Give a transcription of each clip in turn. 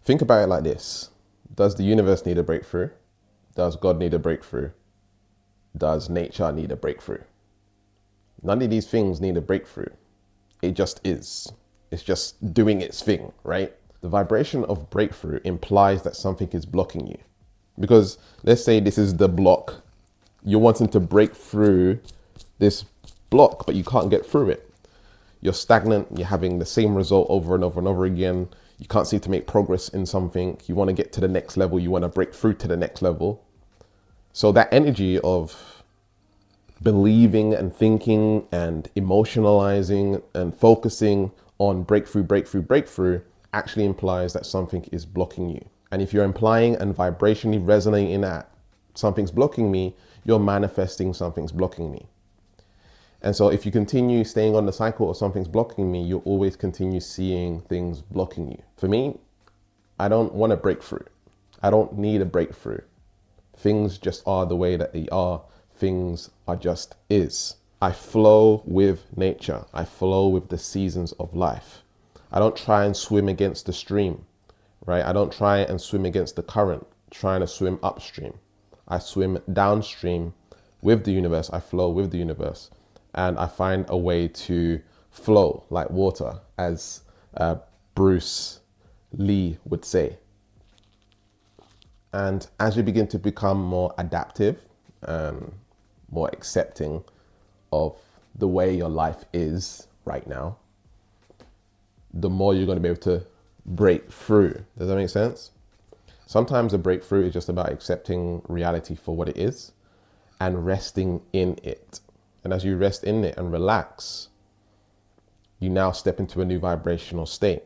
Think about it like this. Does the universe need a breakthrough? Does God need a breakthrough? Does nature need a breakthrough? None of these things need a breakthrough. It just is. It's just doing its thing, right? The vibration of breakthrough implies that something is blocking you. Because let's say this is the block. You're wanting to break through this block, but you can't get through it. You're stagnant. You're having the same result over and over and over again. You can't seem to make progress in something. You want to get to the next level. You want to break through to the next level. So that energy of believing and thinking and emotionalizing and focusing on breakthrough actually implies that something is blocking you. And if you're implying and vibrationally resonating that something's blocking me, you're manifesting something's blocking me. And so if you continue staying on the cycle of something's blocking me, you'll always continue seeing things blocking you. For me, I don't want a breakthrough. I don't need a breakthrough. Things just are the way that they are. Things are just is. I flow with nature. I flow with the seasons of life. I don't try and swim against the stream, right? I don't try and swim against the current, trying to swim upstream. I swim downstream with the universe. I flow with the universe. And I find a way to flow like water, as Bruce Lee would say. And as you begin to become more adaptive and more accepting of the way your life is right now, the more you're going to be able to break through. Does that make sense? Sometimes a breakthrough is just about accepting reality for what it is and resting in it. And as you rest in it and relax, you now step into a new vibrational state.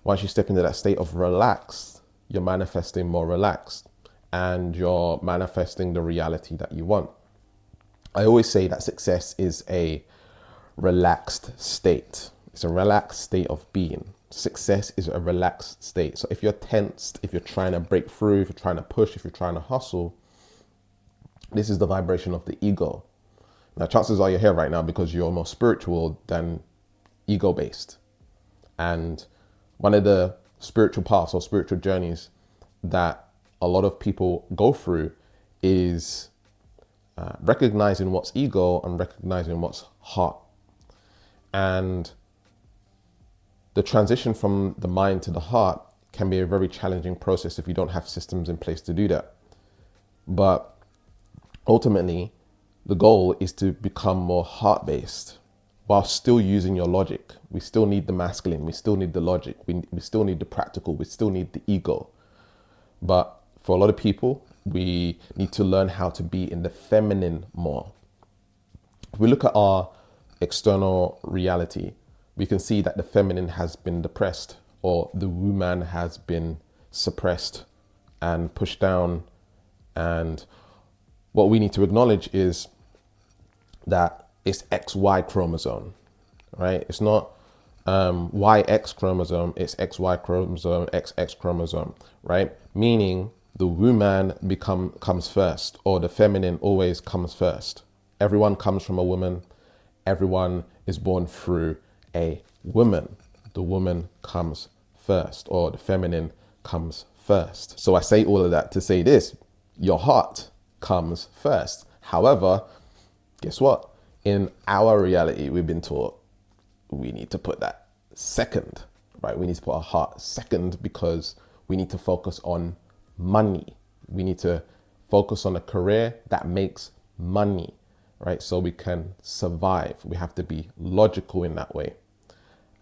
Once you step into that state of relaxed, you're manifesting more relaxed and you're manifesting the reality that you want. I always say that success is a relaxed state. It's a relaxed state of being. Success is a relaxed state. So if you're tensed, if you're trying to break through, if you're trying to push, if you're trying to hustle, this is the vibration of the ego. Now, chances are you're here right now because you're more spiritual than ego-based. And one of the spiritual paths or spiritual journeys that a lot of people go through is recognizing what's ego and recognizing what's heart. And the transition from the mind to the heart can be a very challenging process if you don't have systems in place to do that. But ultimately, the goal is to become more heart-based while still using your logic. We still need the masculine. We still need the logic. We still need the practical. We still need the ego. But for a lot of people, we need to learn how to be in the feminine more. If we look at our external reality, we can see that the feminine has been depressed, or the woman has been suppressed and pushed down. And what we need to acknowledge is that it's XY chromosome, right? It's not YX chromosome, it's XY chromosome, XX chromosome, right? Meaning the woman comes first, or the feminine always comes first. Everyone comes from a woman. Everyone is born through a woman. The woman comes first, or the feminine comes first. So I say all of that to say this: your heart comes first. However, guess what? In our reality, we've been taught we need to put that second, right? We need to put our heart second because we need to focus on money. We need to focus on a career that makes money, right? So we can survive. We have to be logical in that way.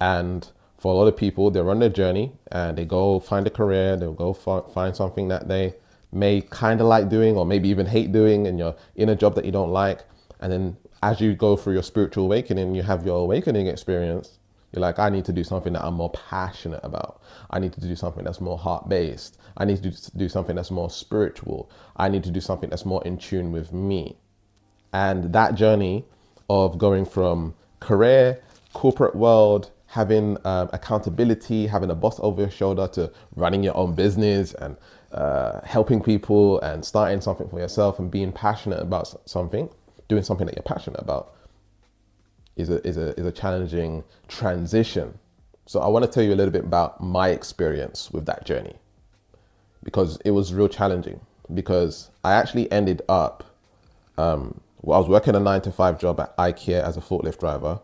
And for a lot of people, they're on their journey and they go find a career, they'll go find something that they may kind of like doing or maybe even hate doing, and you're in a job that you don't like. And then as you go through your spiritual awakening, you have your awakening experience. You're like, I need to do something that I'm more passionate about. I need to do something that's more heart-based. I need to do something that's more spiritual. I need to do something that's more in tune with me. And that journey of going from career, corporate world, having accountability, having a boss over your shoulder, to running your own business and helping people and starting something for yourself and being passionate about something, doing something that you're passionate about, is a challenging transition. So I want to tell you a little bit about my experience with that journey, because it was real challenging. Because I actually ended up, I was working a 9 to 5 job at IKEA as a forklift driver,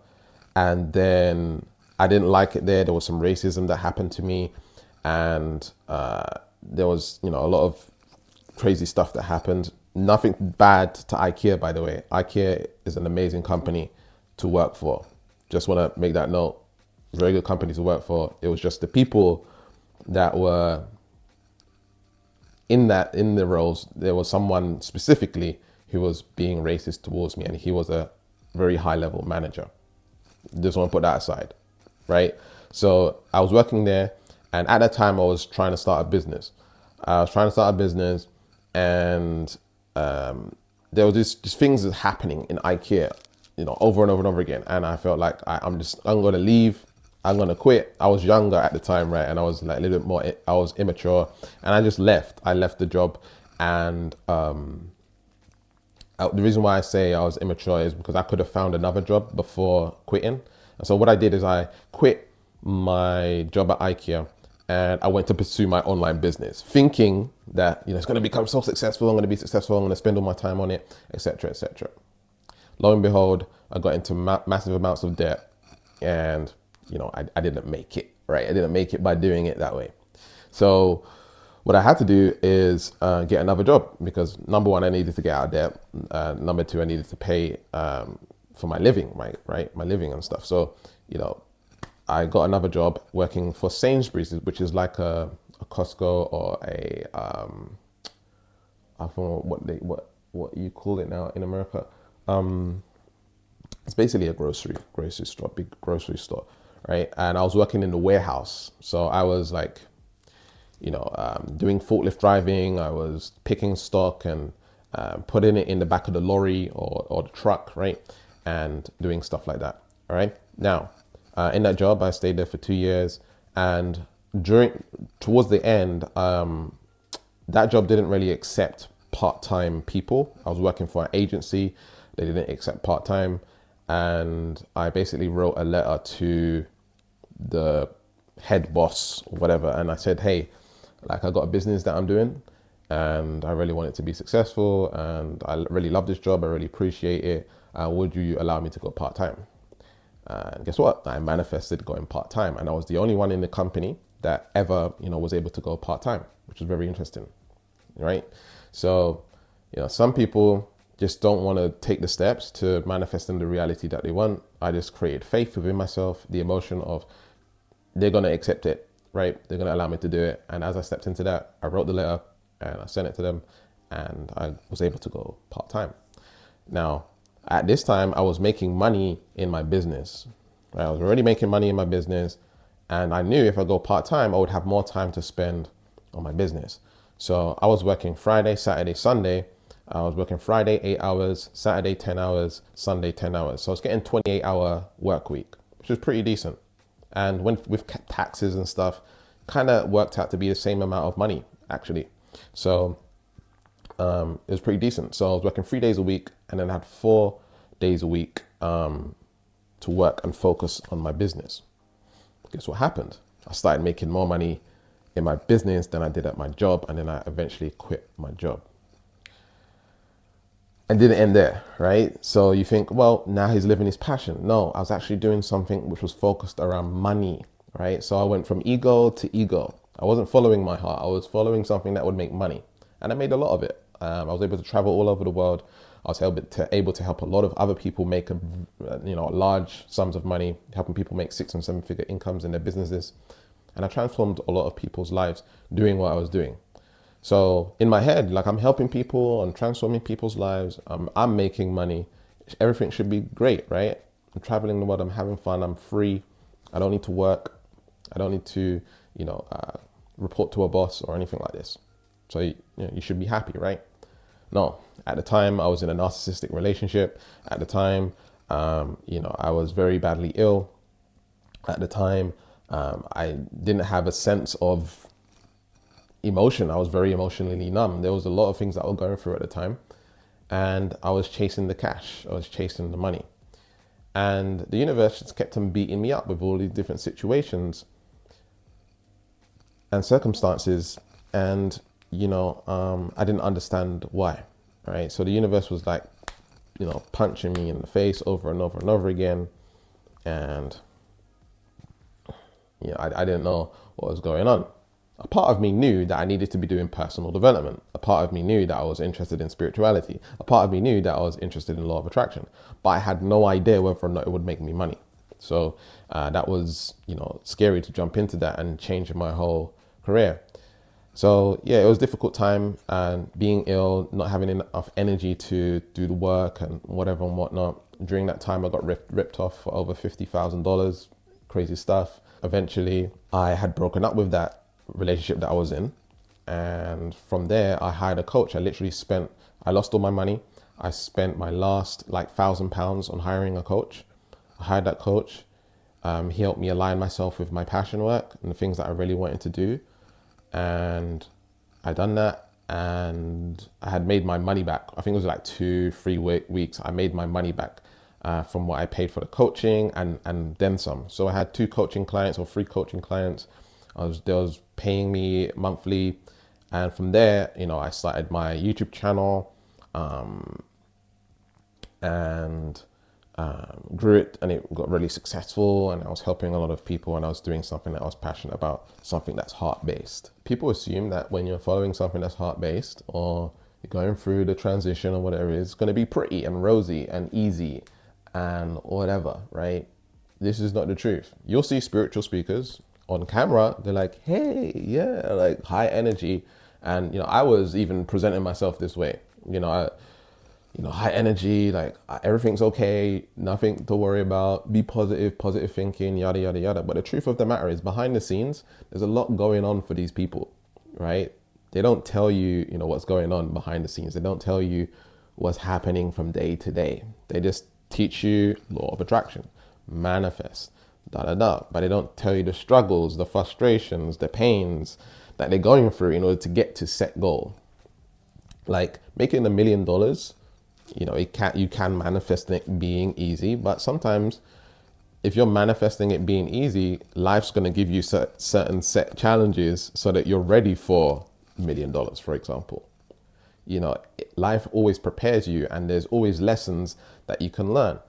and then I didn't like it there. There was some racism that happened to me, and there was, a lot of crazy stuff that happened. Nothing bad to IKEA, by the way. IKEA is an amazing company to work for. Just want to make that note. Very good company to work for. It was just the people that were in the roles. There was someone specifically who was being racist towards me, and he was a very high level manager. Just want to put that aside, right? So I was working there, and at that time I was trying to start a business. And there was just things that happening in IKEA, over and over and over again. And I felt like I'm going to leave. I'm going to quit. I was younger at the time, right? And I was like a little bit more, I was immature, and I just left. I left the job. And the reason why I say I was immature is because I could have found another job before quitting. And so what I did is I quit my job at IKEA, and I went to pursue my online business, thinking that, it's going to become so successful. I'm going to be successful. I'm going to spend all my time on it, etc., etc. Lo and behold, I got into massive amounts of debt, and I didn't make it, right? I didn't make it by doing it that way. So what I had to do is get another job, because number one, I needed to get out of debt. Number two, I needed to pay for my living, right? My living and stuff. So, I got another job working for Sainsbury's, which is like a Costco or I don't know what you call it now in America. It's basically a grocery store, big grocery store, right? And I was working in the warehouse. So I was like, doing forklift driving. I was picking stock and putting it in the back of the lorry or the truck, right? And doing stuff like that, all right? Now, in that job, I stayed there for 2 years, and towards the end, that job didn't really accept part-time people. I was working for an agency. They didn't accept part-time, and I basically wrote a letter to the head boss or whatever, and I said, hey, I got a business that I'm doing, and I really want it to be successful, and I really love this job. I really appreciate it. Would you allow me to go part-time? And guess what? I manifested going part-time, and I was the only one in the company that ever, was able to go part-time, which was very interesting, right? So, some people just don't want to take the steps to manifest in the reality that they want. I just created faith within myself, the emotion of they're going to accept it, right? They're going to allow me to do it. And as I stepped into that, I wrote the letter and I sent it to them, and I was able to go part-time. Now, at this time, I was making money in my business. Right? I was already making money in my business, and I knew if I go part-time, I would have more time to spend on my business. So I was working Friday, Saturday, Sunday. I was working Friday 8 hours, Saturday 10 hours, Sunday 10 hours. So I was getting 28-hour work week, which was pretty decent. And with taxes and stuff, kind of worked out to be the same amount of money, actually. So it was pretty decent. So I was working 3 days a week, and then I had 4 days a week to work and focus on my business. Guess what happened? I started making more money in my business than I did at my job, and then I eventually quit my job. And didn't end there, right? So you think, well, now he's living his passion. No, I was actually doing something which was focused around money, right? So I went from ego to ego. I wasn't following my heart. I was following something that would make money, and I made a lot of it. I was able to travel all over the world. I was able to help a lot of other people make large sums of money, helping people make 6 and 7 figure incomes in their businesses. And I transformed a lot of people's lives doing what I was doing. So in my head, I'm helping people, I'm transforming people's lives, I'm making money. Everything should be great, right? I'm traveling the world, I'm having fun, I'm free. I don't need to work. I don't need to, report to a boss or anything like this. So you should be happy, right? No, at the time I was in a narcissistic relationship. At the time, I was very badly ill. At the time, I didn't have a sense of emotion. I was very emotionally numb. There was a lot of things that I was going through at the time, and I was chasing the cash. I was chasing the money. And the universe just kept on beating me up with all these different situations and circumstances. And, I didn't understand why, right? So the universe was like, punching me in the face over and over and over again. And, I didn't know what was going on. A part of me knew that I needed to be doing personal development. A part of me knew that I was interested in spirituality. A part of me knew that I was interested in law of attraction, but I had no idea whether or not it would make me money. So that was, scary to jump into that and change my whole career. So yeah, it was a difficult time, and being ill, not having enough energy to do the work and whatever and whatnot. During that time, I got ripped off for over $50,000, crazy stuff. Eventually, I had broken up with that relationship that I was in. And from there, I hired a coach. I lost all my money. I spent my last £1,000 on hiring a coach. I hired that coach. He helped me align myself with my passion work and the things that I really wanted to do. And I done that, and I had made my money back. I think it was 2-3 weeks. I made my money back from what I paid for the coaching and then some. So I had 2 coaching clients or 3 coaching clients. They was paying me monthly. And from there, I started my YouTube channel and grew it, and it got really successful, and I was helping a lot of people, and I was doing something that I was passionate about, something that's heart-based. People assume that when you're following something that's heart-based, or you're going through the transition or whatever it is, it's going to be pretty and rosy and easy and whatever, right? This is not the truth. You'll see spiritual speakers on camera, they're like, hey, yeah, like high energy. And, I was even presenting myself this way, high energy, like everything's okay, nothing to worry about, be positive thinking, yada, yada, yada. But the truth of the matter is, behind the scenes, there's a lot going on for these people, right? They don't tell you, what's going on behind the scenes. They don't tell you what's happening from day to day. They just teach you law of attraction, manifest, da, da, da. But they don't tell you the struggles, the frustrations, the pains that they're going through in order to get to set goal. Like making $1 million, you can manifest it being easy, but sometimes if you're manifesting it being easy, life's going to give you certain set challenges so that you're ready for $1 million, for example. Life always prepares you, and there's always lessons that you can learn.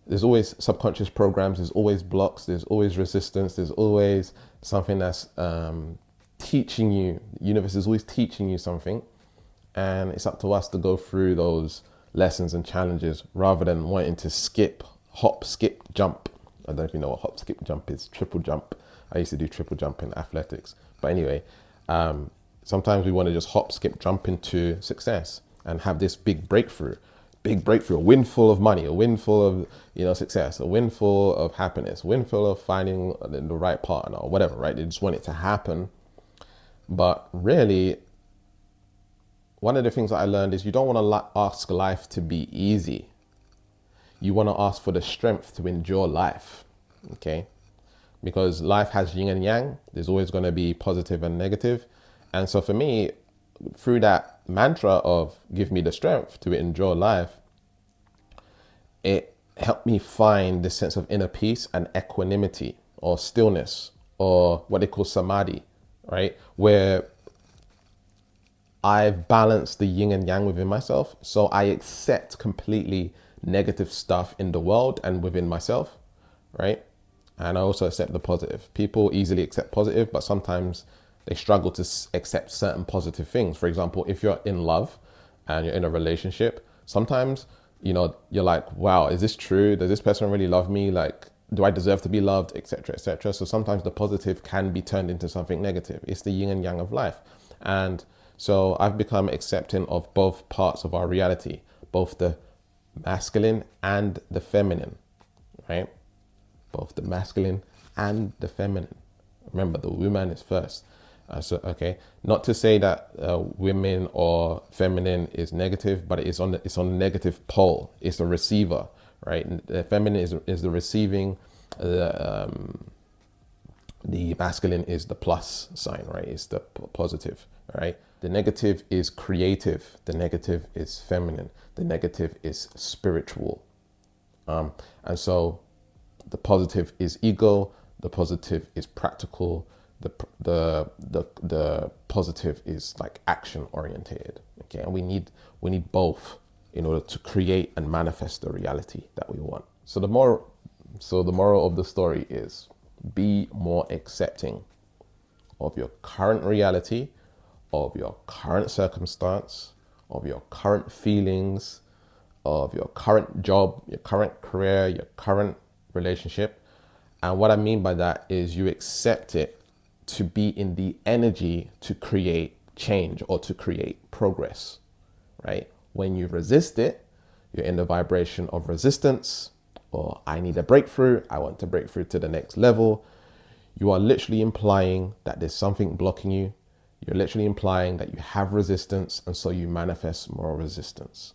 There's always subconscious programs, there's always blocks, there's always resistance, there's always something that's teaching you. The universe is always teaching you something, and it's up to us to go through those lessons and challenges rather than wanting to hop, skip, jump. I don't know if you know what hop, skip, jump is. Triple jump. I used to do triple jump in athletics. But anyway, sometimes we want to just hop, skip, jump into success and have this big breakthrough, a windfall of money, a windfall of, success, a windfall of happiness, a windfall of finding the right partner or whatever, right? They just want it to happen. But really, one of the things that I learned is you don't want to ask life to be easy. You want to ask for the strength to endure life, okay? Because life has yin and yang. There's always going to be positive and negative. And so for me, through that mantra of give me the strength to endure life, it helped me find this sense of inner peace and equanimity or stillness, or what they call samadhi, right? Where I've balanced the yin and yang within myself. So I accept completely negative stuff in the world and within myself, right? And I also accept the positive. People easily accept positive, but sometimes they struggle to accept certain positive things. For example, if you're in love and you're in a relationship, sometimes, you're like, wow, is this true? Does this person really love me? Like, do I deserve to be loved, etc., etc.? So sometimes the positive can be turned into something negative. It's the yin and yang of life. And so I've become accepting of both parts of our reality, both the masculine and the feminine, right? Both the masculine and the feminine. Remember, the woman is first. Okay, not to say that women or feminine is negative, but it's on the negative pole. It's the receiver, right? The feminine is the receiving. The masculine is the plus sign, right? It's the positive, right? The negative is creative. The negative is feminine. The negative is spiritual. And so the positive is ego, the positive is practical, the positive is like action orientated. Okay, and we need both in order to create and manifest the reality that we want. So the moral of the story is be more accepting of your current reality, of your current circumstance, of your current feelings, of your current job, your current career, your current relationship. And what I mean by that is you accept it to be in the energy to create change or to create progress, right? When you resist it, you're in the vibration of resistance, or I need a breakthrough, I want to break through to the next level. You are literally implying that there's something blocking you. You're literally implying that you have resistance, and so you manifest more resistance.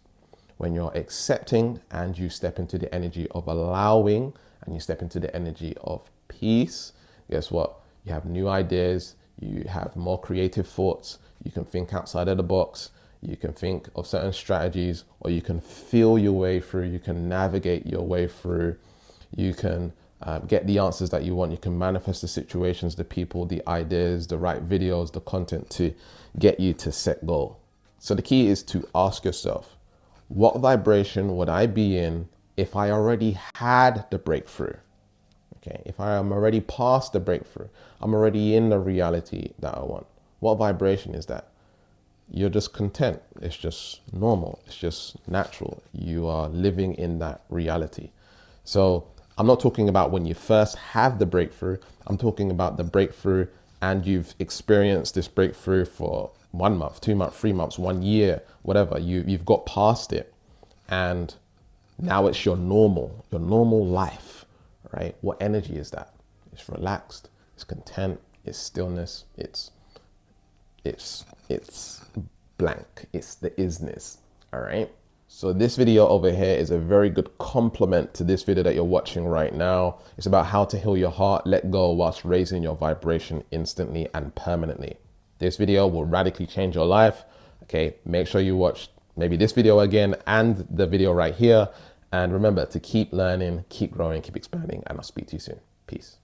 When you're accepting and you step into the energy of allowing and you step into the energy of peace, guess what? You have new ideas, you have more creative thoughts, you can think outside of the box, you can think of certain strategies, or you can feel your way through, you can navigate your way through, you can get the answers that you want, you can manifest the situations, the people, the ideas, the right videos, the content to get you to set goal. So the key is to ask yourself, what vibration would I be in if I already had the breakthrough? Okay, if I am already past the breakthrough, I'm already in the reality that I want. What vibration is that? You're just content. It's just normal. It's just natural. You are living in that reality. So I'm not talking about when you first have the breakthrough. I'm talking about the breakthrough and you've experienced this breakthrough for 1 month, 2 months, 3 months, 1 year, whatever. You've got past it and now it's your normal life, right? What energy is that? It's relaxed, it's content, it's stillness, it's blank, it's the isness, all right? So this video over here is a very good complement to this video that you're watching right now. It's about how to heal your heart, let go whilst raising your vibration instantly and permanently. This video will radically change your life. Okay, make sure you watch maybe this video again and the video right here. And remember to keep learning, keep growing, keep expanding, and I'll speak to you soon. Peace.